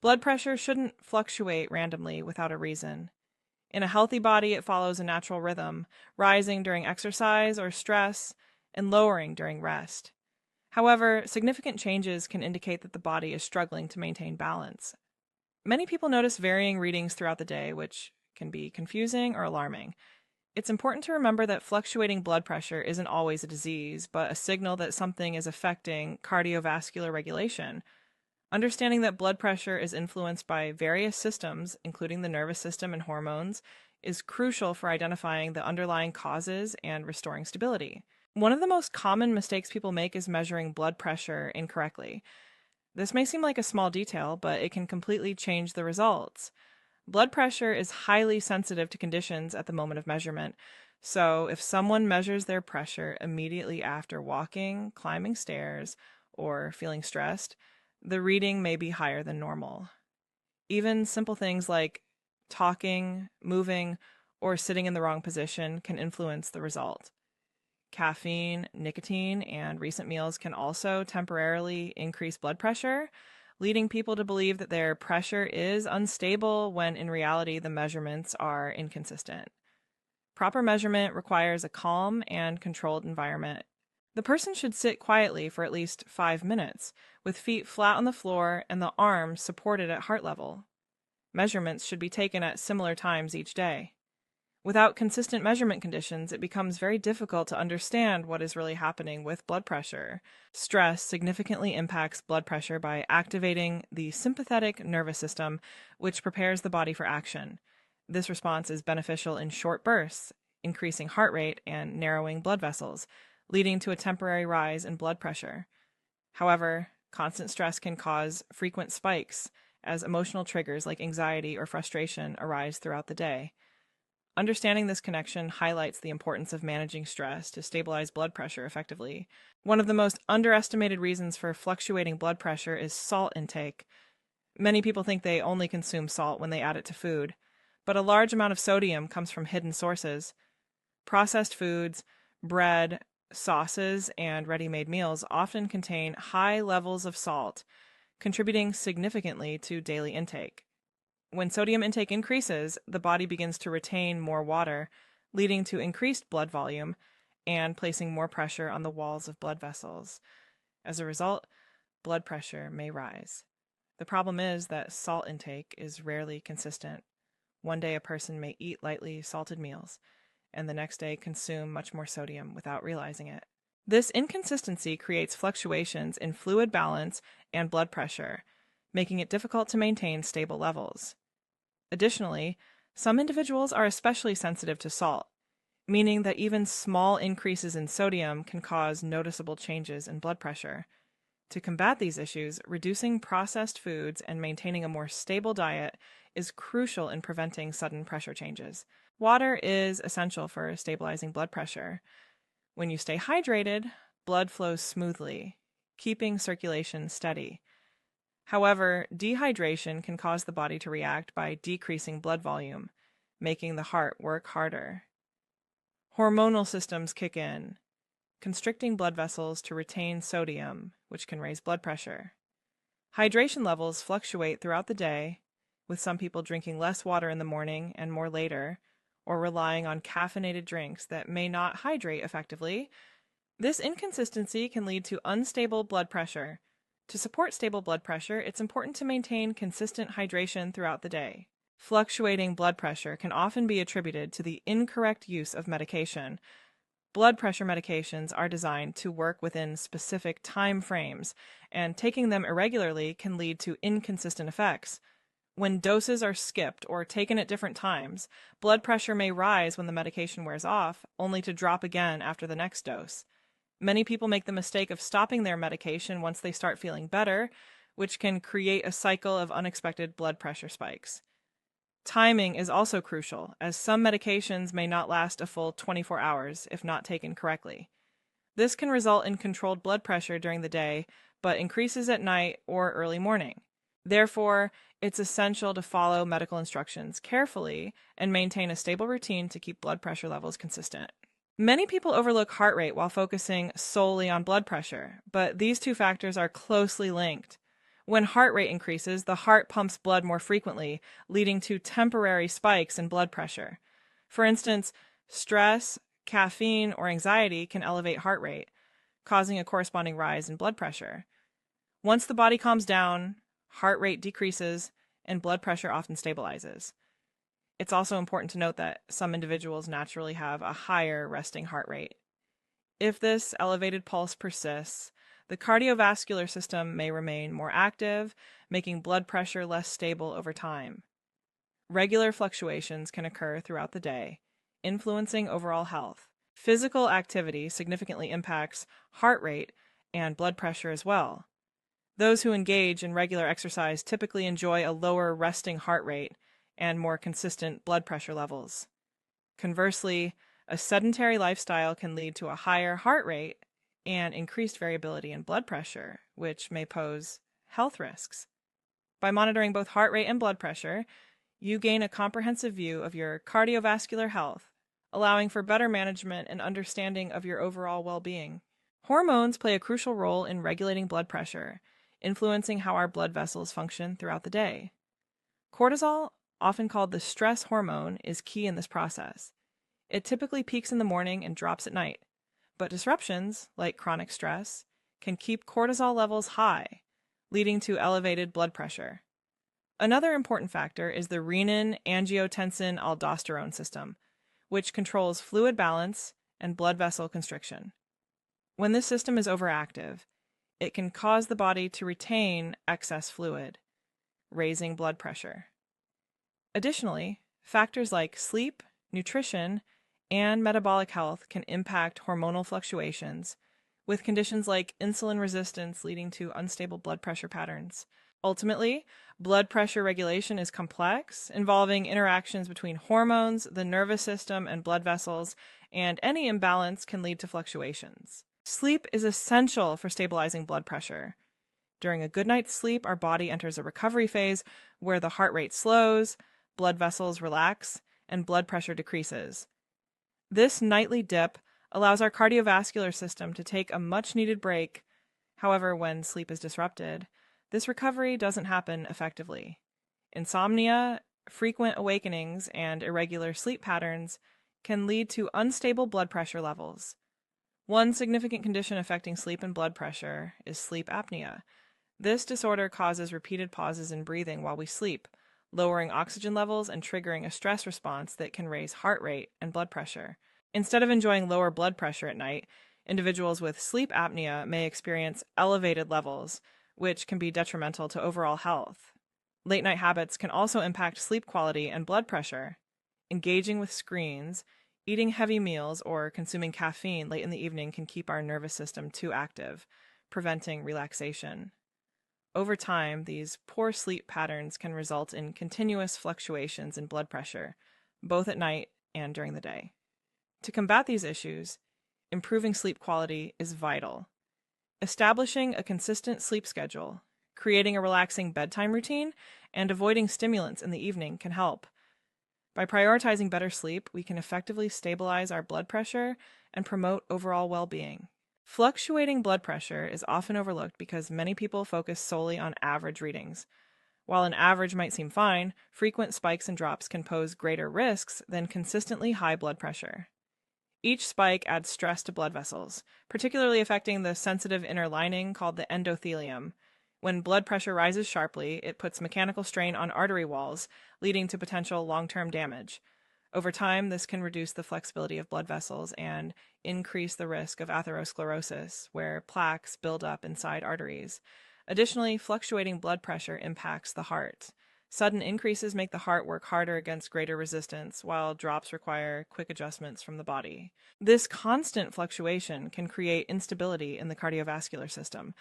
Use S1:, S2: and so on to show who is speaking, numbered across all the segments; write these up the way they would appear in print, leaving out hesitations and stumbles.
S1: Blood pressure shouldn't fluctuate randomly without a reason. In a healthy body, it follows a natural rhythm, rising during exercise or stress and lowering during rest. However, significant changes can indicate that the body is struggling to maintain balance. Many people notice varying readings throughout the day, which can be confusing or alarming. It's important to remember that fluctuating blood pressure isn't always a disease, but a signal that something is affecting cardiovascular regulation. Understanding that blood pressure is influenced by various systems, including the nervous system and hormones, is crucial for identifying the underlying causes and restoring stability. One of the most common mistakes people make is measuring blood pressure incorrectly. This may seem like a small detail, but it can completely change the results. Blood pressure is highly sensitive to conditions at the moment of measurement. So, if someone measures their pressure immediately after walking, climbing stairs, or feeling stressed, the reading may be higher than normal. Even simple things like talking, moving, or sitting in the wrong position can influence the result. Caffeine, nicotine, and recent meals can also temporarily increase blood pressure, leading people to believe that their pressure is unstable when in reality the measurements are inconsistent. Proper measurement requires a calm and controlled environment. The person should sit quietly for at least 5 minutes, with feet flat on the floor and the arms supported at heart level. Measurements should be taken at similar times each day. Without consistent measurement conditions, it becomes very difficult to understand what is really happening with blood pressure. Stress significantly impacts blood pressure by activating the sympathetic nervous system, which prepares the body for action. This response is beneficial in short bursts, increasing heart rate and narrowing blood vessels, leading to a temporary rise in blood pressure. However, constant stress can cause frequent spikes as emotional triggers like anxiety or frustration arise throughout the day. Understanding this connection highlights the importance of managing stress to stabilize blood pressure effectively. One of the most underestimated reasons for fluctuating blood pressure is salt intake. Many people think they only consume salt when they add it to food, but a large amount of sodium comes from hidden sources. Processed foods, bread, sauces, and ready-made meals often contain high levels of salt, contributing significantly to daily intake. When sodium intake increases, the body begins to retain more water, leading to increased blood volume and placing more pressure on the walls of blood vessels. As a result, blood pressure may rise. The problem is that salt intake is rarely consistent. One day a person may eat lightly salted meals, and the next day consume much more sodium without realizing it. This inconsistency creates fluctuations in fluid balance and blood pressure, making it difficult to maintain stable levels. Additionally, some individuals are especially sensitive to salt, meaning that even small increases in sodium can cause noticeable changes in blood pressure. To combat these issues, reducing processed foods and maintaining a more stable diet is crucial in preventing sudden pressure changes. Water is essential for stabilizing blood pressure. When you stay hydrated, blood flows smoothly, keeping circulation steady. However, dehydration can cause the body to react by decreasing blood volume, making the heart work harder. Hormonal systems kick in, constricting blood vessels to retain sodium, which can raise blood pressure. Hydration levels fluctuate throughout the day, with some people drinking less water in the morning and more later, or relying on caffeinated drinks that may not hydrate effectively. This inconsistency can lead to unstable blood pressure. To support stable blood pressure, it's important to maintain consistent hydration throughout the day. Fluctuating blood pressure can often be attributed to the incorrect use of medication. Blood pressure medications are designed to work within specific time frames, and taking them irregularly can lead to inconsistent effects. When doses are skipped or taken at different times, blood pressure may rise when the medication wears off, only to drop again after the next dose. Many people make the mistake of stopping their medication once they start feeling better, which can create a cycle of unexpected blood pressure spikes. Timing is also crucial, as some medications may not last a full 24 hours if not taken correctly. This can result in controlled blood pressure during the day, but increases at night or early morning. Therefore, it's essential to follow medical instructions carefully and maintain a stable routine to keep blood pressure levels consistent. Many people overlook heart rate while focusing solely on blood pressure, but these two factors are closely linked. When heart rate increases, the heart pumps blood more frequently, leading to temporary spikes in blood pressure. For instance, stress, caffeine, or anxiety can elevate heart rate, causing a corresponding rise in blood pressure. Once the body calms down, heart rate decreases, and blood pressure often stabilizes. It's also important to note that some individuals naturally have a higher resting heart rate. If this elevated pulse persists, the cardiovascular system may remain more active, making blood pressure less stable over time. Regular fluctuations can occur throughout the day, influencing overall health. Physical activity significantly impacts heart rate and blood pressure as well. Those who engage in regular exercise typically enjoy a lower resting heart rate and more consistent blood pressure levels. Conversely, a sedentary lifestyle can lead to a higher heart rate and increased variability in blood pressure, which may pose health risks. By monitoring both heart rate and blood pressure, you gain a comprehensive view of your cardiovascular health, allowing for better management and understanding of your overall well-being. Hormones play a crucial role in regulating blood pressure, influencing how our blood vessels function throughout the day. Cortisol, often called the stress hormone, is key in this process. It typically peaks in the morning and drops at night, but disruptions, like chronic stress, can keep cortisol levels high, leading to elevated blood pressure. Another important factor is the renin-angiotensin-aldosterone system, which controls fluid balance and blood vessel constriction. When this system is overactive, it can cause the body to retain excess fluid, raising blood pressure. Additionally, factors like sleep, nutrition, and metabolic health can impact hormonal fluctuations, with conditions like insulin resistance leading to unstable blood pressure patterns. Ultimately, blood pressure regulation is complex, involving interactions between hormones, the nervous system, and blood vessels, and any imbalance can lead to fluctuations. Sleep is essential for stabilizing blood pressure. During a good night's sleep, our body enters a recovery phase where the heart rate slows, blood vessels relax, and blood pressure decreases. This nightly dip allows our cardiovascular system to take a much-needed break. However, when sleep is disrupted, this recovery doesn't happen effectively. Insomnia, frequent awakenings, and irregular sleep patterns can lead to unstable blood pressure levels. One significant condition affecting sleep and blood pressure is sleep apnea. This disorder causes repeated pauses in breathing while we sleep, lowering oxygen levels and triggering a stress response that can raise heart rate and blood pressure. Instead of enjoying lower blood pressure at night, individuals with sleep apnea may experience elevated levels, which can be detrimental to overall health. Late-night habits can also impact sleep quality and blood pressure. Engaging with screens, eating heavy meals, or consuming caffeine late in the evening can keep our nervous system too active, preventing relaxation. Over time, these poor sleep patterns can result in continuous fluctuations in blood pressure, both at night and during the day. To combat these issues, improving sleep quality is vital. Establishing a consistent sleep schedule, creating a relaxing bedtime routine, and avoiding stimulants in the evening can help. By prioritizing better sleep, we can effectively stabilize our blood pressure and promote overall well-being. Fluctuating blood pressure is often overlooked because many people focus solely on average readings. While an average might seem fine, frequent spikes and drops can pose greater risks than consistently high blood pressure. Each spike adds stress to blood vessels, particularly affecting the sensitive inner lining called the endothelium. When blood pressure rises sharply, it puts mechanical strain on artery walls, leading to potential long-term damage. Over time, this can reduce the flexibility of blood vessels and increase the risk of atherosclerosis, where plaques build up inside arteries. Additionally, fluctuating blood pressure impacts the heart. Sudden increases make the heart work harder against greater resistance, while drops require quick adjustments from the body. This constant fluctuation can create instability in the cardiovascular system.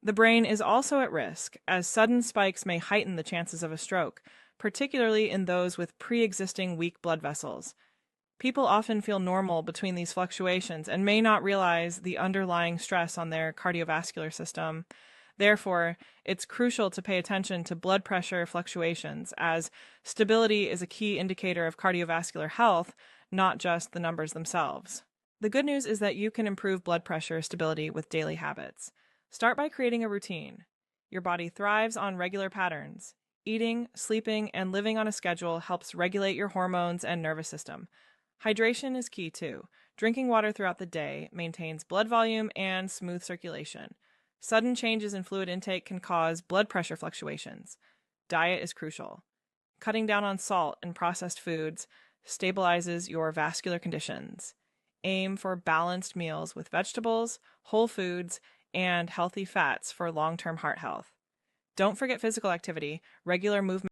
S1: The brain is also at risk, as sudden spikes may heighten the chances of a stroke, particularly in those with pre-existing weak blood vessels. People often feel normal between these fluctuations and may not realize the underlying stress on their cardiovascular system. Therefore, it's crucial to pay attention to blood pressure fluctuations, as stability is a key indicator of cardiovascular health, not just the numbers themselves. The good news is that you can improve blood pressure stability with daily habits. Start by creating a routine. Your body thrives on regular patterns. Eating, sleeping, and living on a schedule helps regulate your hormones and nervous system. Hydration is key too. Drinking water throughout the day maintains blood volume and smooth circulation. Sudden changes in fluid intake can cause blood pressure fluctuations. Diet is crucial. Cutting down on salt and processed foods stabilizes your vascular conditions. Aim for balanced meals with vegetables, whole foods, and healthy fats for long term heart health. Don't forget physical activity. Regular movement